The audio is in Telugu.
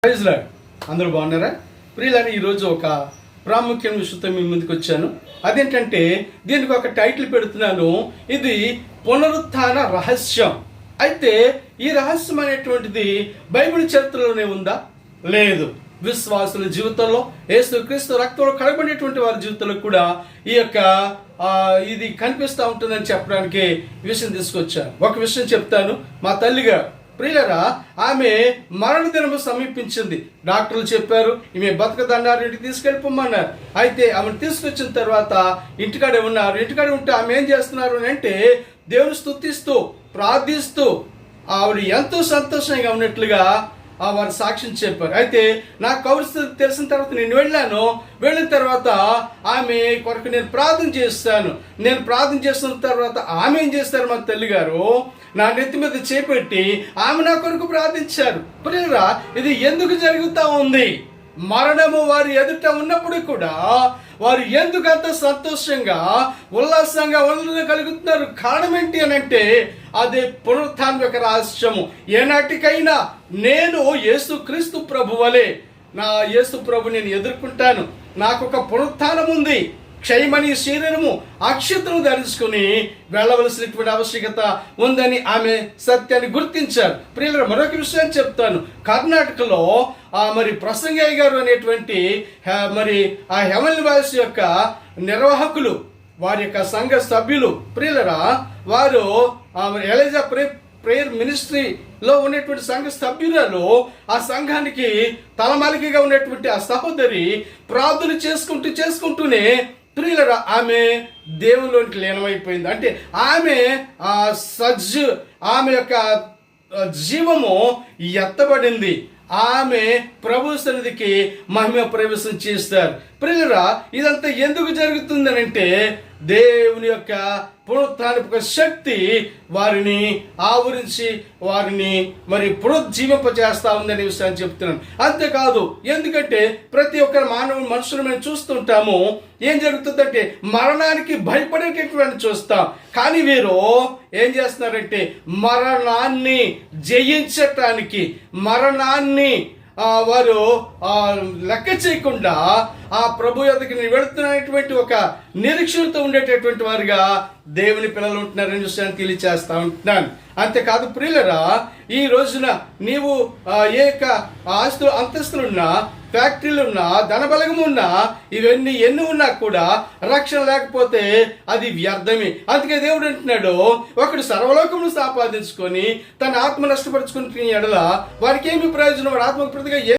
Praise lord. అందరూ బాగున్నారా? ప్రియులారా, ఈరోజు ఒక ప్రాముఖ్యమైన విషయంతో మీ ముందుకు వచ్చాను. అదేంటంటే దీనికి ఒక టైటిల్ పెడుతున్నాను, ఇది పునరుత్థాన రహస్యం. అయితే ఈ రహస్యం అనేటువంటిది బైబిల్ చరిత్రలోనే ఉందా? లేదు. విశ్వాసుల జీవితంలో, యేసుక్రీస్తు రక్తంలో కడగబడినటువంటి వారి జీవితంలో కూడా ఈ యొక్క ఇది కనిపిస్తూ ఉంటుందని చెప్పడానికి విషయం తీసుకొచ్చాను. ఒక విషయం చెప్తాను. మా తల్లిగా ప్రియులరా, ఆమె మరణ దినము సమీపించింది. డాక్టర్లు చెప్పారు ఈమె బతకదన్నారు, ఇంటికి తీసుకెళ్ళిపోమన్నారు. అయితే ఆమెను తీసుకొచ్చిన తర్వాత ఇంటికాడే ఉన్నారు. ఇంటికాడే ఉంటే ఆమె ఏం చేస్తున్నారు అని అంటే దేవుని స్తుతిస్తూ ప్రార్థిస్తూ ఆవిడ ఎంతో సంతోషంగా ఉన్నట్లుగా వారు సాక్ష్యం చెప్పారు. అయితే నాకు కౌరు తెలిసిన తర్వాత నేను వెళ్ళిన తర్వాత ఆమె కొరకు నేను ప్రార్థన చేస్తాను. నేను ప్రార్థన చేస్తున్న తర్వాత ఆమె ఏం చేస్తారు, మా తల్లి గారు నా నెత్తి మీద చేపెట్టి ఆమె నా కొరకు ప్రార్థించారు. ప్రియురా, ఇది ఎందుకు జరుగుతూ ఉంది? మరణము వారి ఎదుట ఉన్నప్పుడు కూడా వారు ఎందుకు అంత సంతోషంగా ఉల్లాసంగా ఉండగలుగుతున్నారు? కారణం ఏంటి అని అంటే అదే పునరుత్థానం యొక్క రహస్యము. ఏనాటికైనా నేను యేసుక్రీస్తు ప్రభు వలె నా యేసు ప్రభు నేను ఎదుర్కొంటాను. నాకు ఒక పునరుత్థానం ఉంది. క్షయమని శరీరము అక్షతను ధరించుకుని వెళ్ళవలసినటువంటి ఆవశ్యకత ఉందని ఆమె సత్యాన్ని గుర్తించారు. ప్రియుల, మరొక విషయాన్ని చెప్తాను. కర్ణాటకలో మరి ప్రసంగయ్య గారు అనేటువంటి మరి ఆ హెవెన్లీ వాయిస్ యొక్క నిర్వాహకులు, వారి యొక్క సంఘ సభ్యులు, ప్రియులరా, వారు ఎలిజా ప్రేయర్ మినిస్ట్రీలో ఉన్నటువంటి సంఘ సభ్యులలో ఆ సంఘానికి తలమాలికగా ఉన్నటువంటి ఆ సహోదరి ప్రార్థన చేసుకుంటూనే ప్రియులరా ఆమె దేవునిలోనికి లీనమైపోయింది. అంటే ఆమె ఆమె యొక్క జీవము ఎత్తబడింది. ఆమె ప్రభు సన్నిధికి మహిమ ప్రవేశం చేస్తారు. ప్రియులరా, ఇదంతా ఎందుకు జరుగుతుందని అంటే దేవుని యొక్క పునరుత్థానపు శక్తి వారిని ఆవరించి వారిని మరి పునరుజ్జీవింపజేస్తా ఉందనే విషయాన్ని చెప్తున్నాను. అంతేకాదు, ఎందుకంటే ప్రతి ఒక్కరు మనుషులు మేము చూస్తుంటాము. ఏం జరుగుతుందంటే మరణానికి భయపడేటటువంటి చూస్తాం. కానీ వీరు ఏం చేస్తున్నారంటే మరణాన్ని జయించటానికి, మరణాన్ని వారు లెక్క చేయకుండా ఆ ప్రభు యొద్దకు వెళుతున్నటువంటి ఒక నిరీక్షణతో ఉండేటటువంటి వారుగా దేవుని పిల్లలు ఉంటున్నారని విషయాన్ని తెలియచేస్తా ఉంటున్నాను. అంతేకాదు ప్రియులరా, ఈ రోజున నీవు ఏ ఆస్తులు అంతస్తులున్నా, ఫ్యాక్టరీలున్నా, ధనబలగము ఉన్నా, ఇవన్నీ ఎన్ని ఉన్నా కూడా రక్షణ లేకపోతే అది వ్యర్థమే. అందుకే దేవుడు అంటున్నాడు, ఒకడు సర్వలోకమును సంపాదించుకొని తన ఆత్మ నష్టపరుచుకుని ఎడల వారికి ఏమి ప్రయోజనం? వాడు ఆత్మకు ప్రతిగా